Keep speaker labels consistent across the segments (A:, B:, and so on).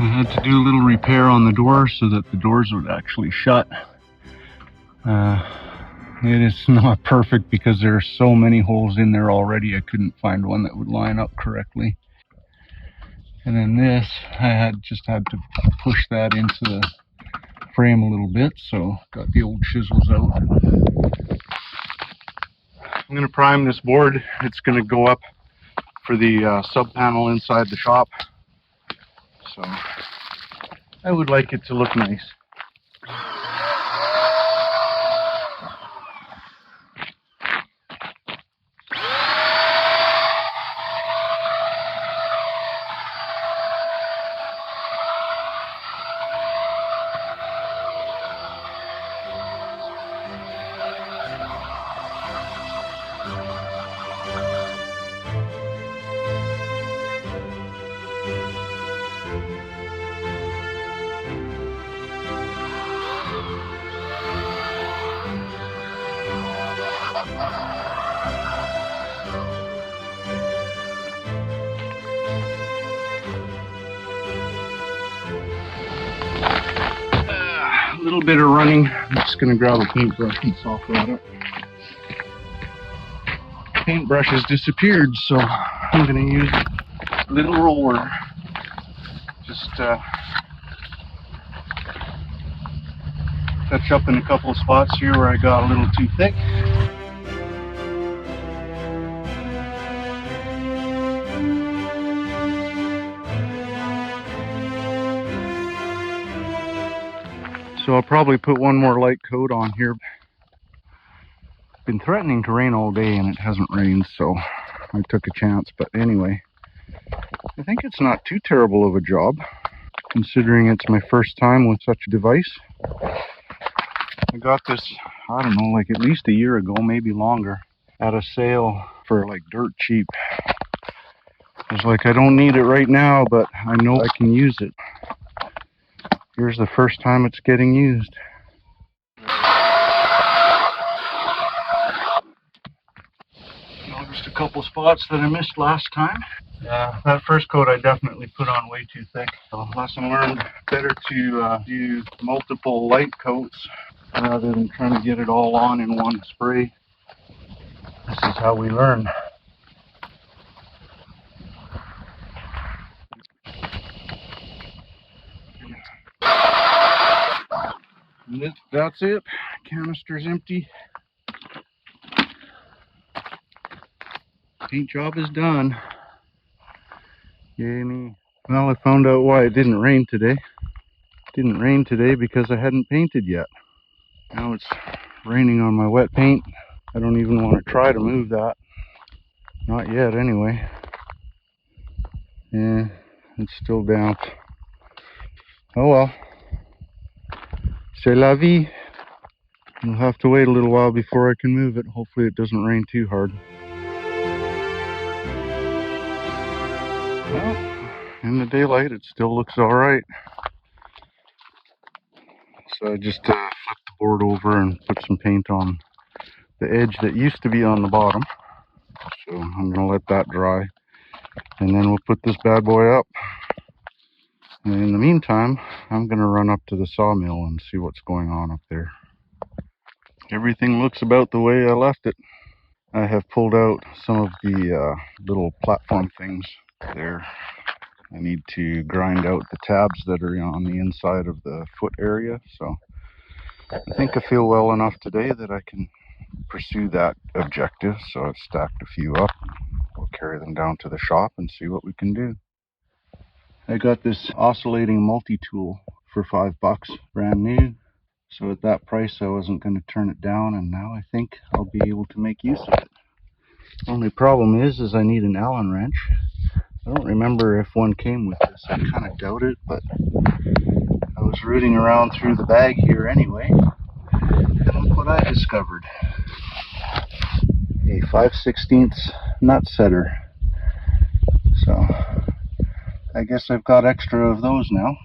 A: I had to do a little repair on the door so that the doors would actually shut. It is not perfect because there are so many holes in there already. I couldn't find one that would line up correctly. And then this, I just had to push that into the frame a little bit, so got the old chisels out. I'm going to prime this board. It's going to go up for the sub panel inside the shop. So I would like it to look nice. A little bit of running. I'm just going to grab a paintbrush and soften that up. Paintbrush has disappeared, so I'm going to use a little roller. Just touch up in a couple of spots here where I got a little too thick. So I'll probably put one more light coat on here. Been threatening to rain all day and it hasn't rained, so I took a chance. But anyway, I think it's not too terrible of a job, considering it's my first time with such a device. I got this, I don't know, like at least a year ago, maybe longer, at a sale for like dirt cheap. It's like, I don't need it right now, but I know I can use it. Here's the first time it's getting used. Just a couple spots that I missed last time. That first coat I definitely put on way too thick. So lesson learned, better to do multiple light coats rather than trying to get it all on in one spray. This is how we learn. And that's it. Canister's empty. Paint job is done. Yay me. Well, I found out why it didn't rain today. It didn't rain today because I hadn't painted yet. Now it's raining on my wet paint. I don't even want to try to move that. Not yet anyway. Yeah, it's still damp. Oh well. C'est la vie. We'll have to wait a little while before I can move it. Hopefully it doesn't rain too hard. Well, in the daylight it still looks alright. So I just flipped the board over and put some paint on the edge that used to be on the bottom. So I'm going to let that dry. And then we'll put this bad boy up. And in the meantime, I'm going to run up to the sawmill and see what's going on up there. Everything looks about the way I left it. I have pulled out some of the little platform things there. I need to grind out the tabs that are on the inside of the foot area. So I think I feel well enough today that I can pursue that objective. So I've stacked a few up. We'll carry them down to the shop and see what we can do. I got this oscillating multi-tool for $5, brand new. So at that price I wasn't going to turn it down, and now I think I'll be able to make use of it. Only problem is I need an Allen wrench. I don't remember if one came with this. I kind of doubt it, but I was rooting around through the bag here anyway. And look what I discovered. A 5/16 nut setter. So I guess I've got extra of those now.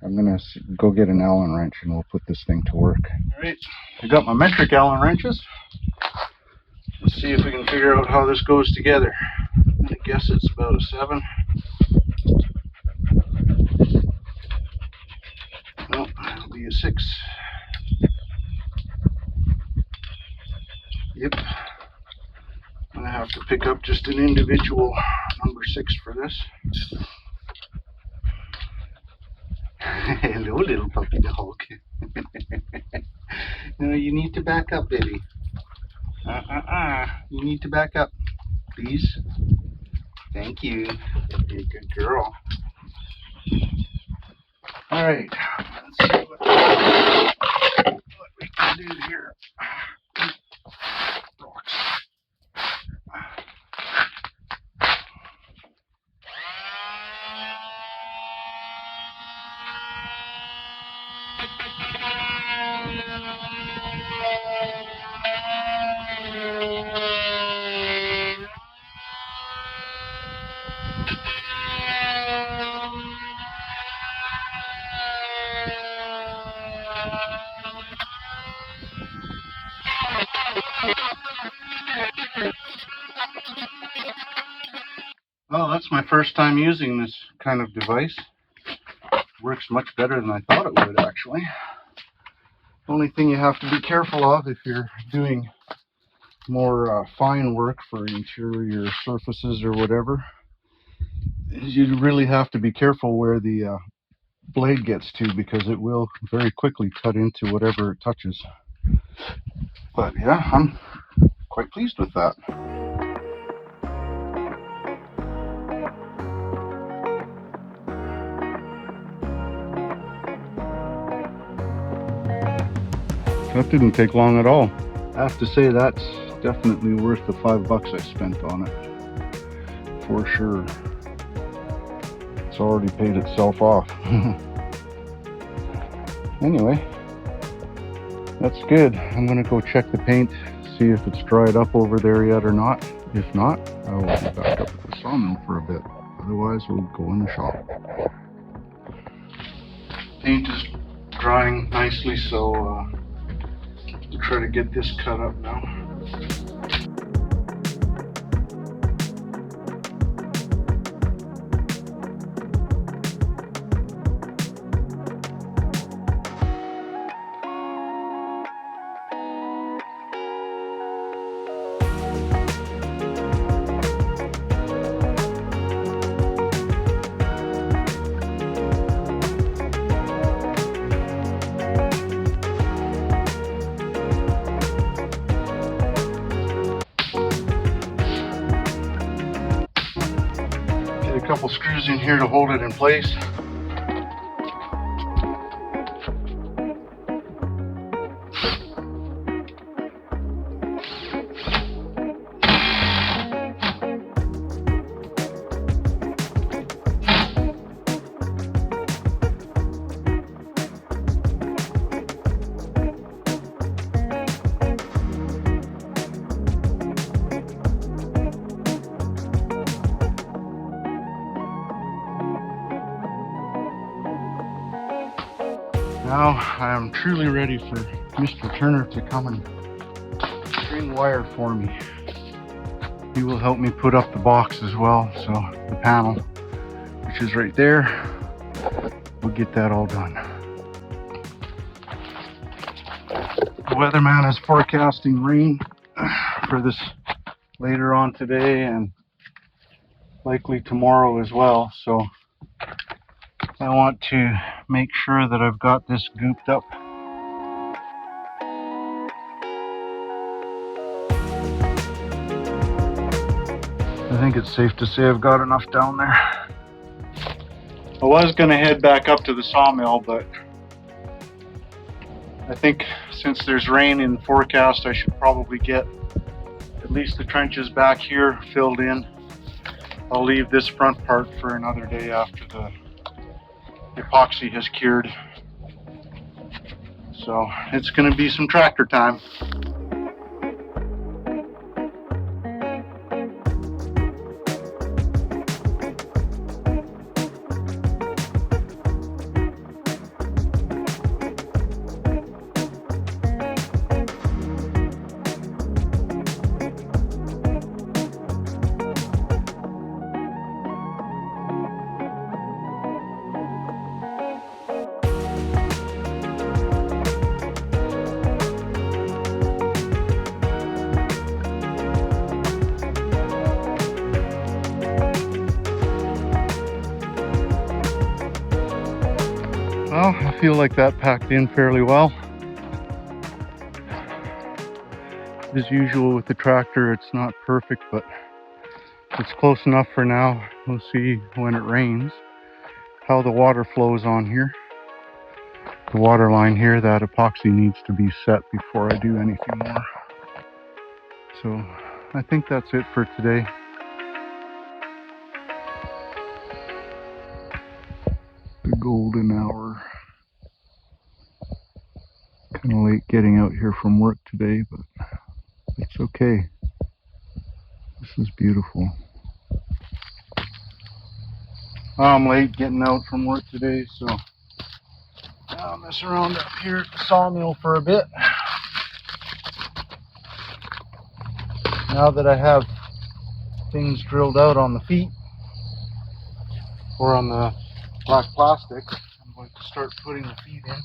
A: I'm going to go get an Allen wrench and we'll put this thing to work. Alright, I got my metric Allen wrenches. Let's see if we can figure out how this goes together. I guess it's about a 7. a 6. Yep. I'm gonna have to pick up just an individual number 6 for this. Hello, little puppy dog. No, you need to back up, baby. You need to back up, please. Thank you. You're a good girl. All right. Let's see what we can do here. Rocks. Well, that's my first time using this kind of device. Works much better than I thought it would, actually. The only thing you have to be careful of if you're doing more fine work for interior surfaces or whatever is you really have to be careful where the blade gets to, because it will very quickly cut into whatever it touches. But yeah, I'm quite pleased with that. That didn't take long at all. I have to say that's definitely worth the $5 I spent on it, for sure. It's already paid itself off. Anyway, that's good. I'm gonna go check the paint, see if it's dried up over there yet or not. If not, I will be back up at the sawmill for a bit. Otherwise, we'll go in the shop. Paint is drying nicely, so we'll try to get this cut up now. A couple screws in here to hold it in place. Now I am truly ready for Mr. Turner to come and string wire for me. He will help me put up the box as well, so the panel, which is right there, we'll get that all done. The weatherman is forecasting rain for this later on today and likely tomorrow as well, so I want to make sure that I've got this gooped up. I think it's safe to say I've got enough down there. I was going to head back up to the sawmill, but I think since there's rain in the forecast, I should probably get at least the trenches back here filled in. I'll leave this front part for another day after the epoxy has cured. So it's going to be some tractor time. feel like that packed in fairly well. As usual with the tractor, it's not perfect, but it's close enough for now. We'll see when it rains how the water flows on here. The water line here, that epoxy needs to be set before I do anything more. So I think that's it for today. The golden hour. Kind of late getting out here from work today, but it's okay. This is beautiful. I'm late getting out from work today, so I'll mess around up here at the sawmill for a bit. Now that I have things drilled out on the feet, or on the black plastic, I'm going to start putting the feet in.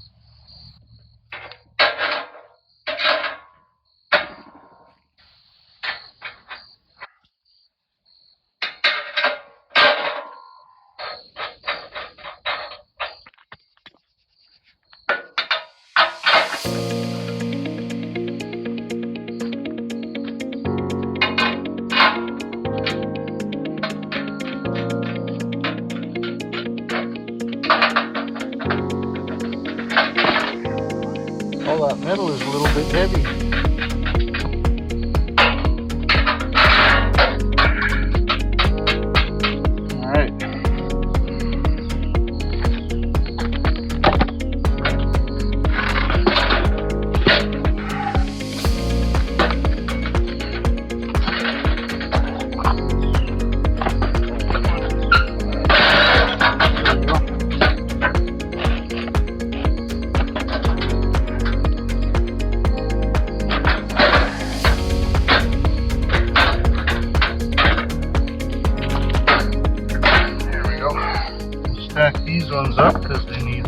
A: Oh, that metal is a little bit heavy. All right. Stack these ones up because they need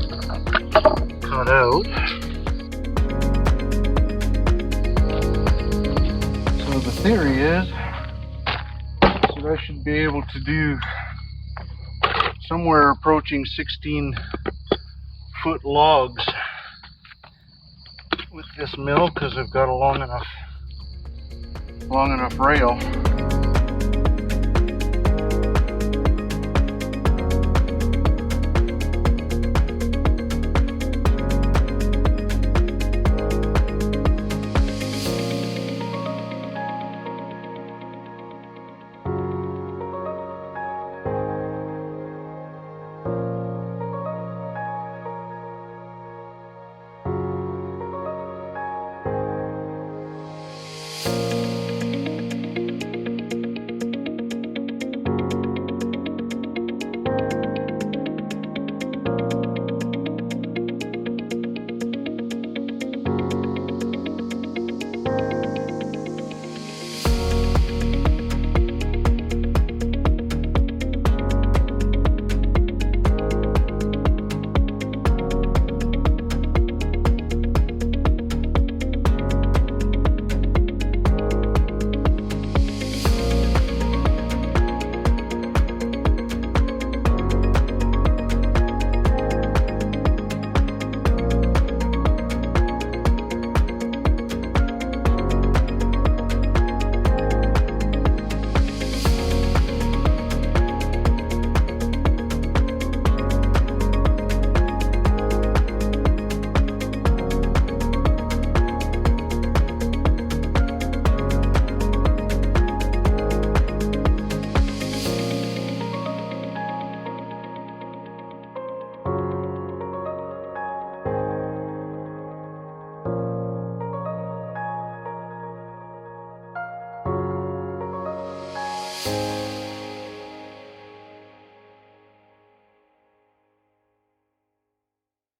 A: cut out. So the theory is that I should be able to do somewhere approaching 16-foot logs with this mill because I've got a long enough rail.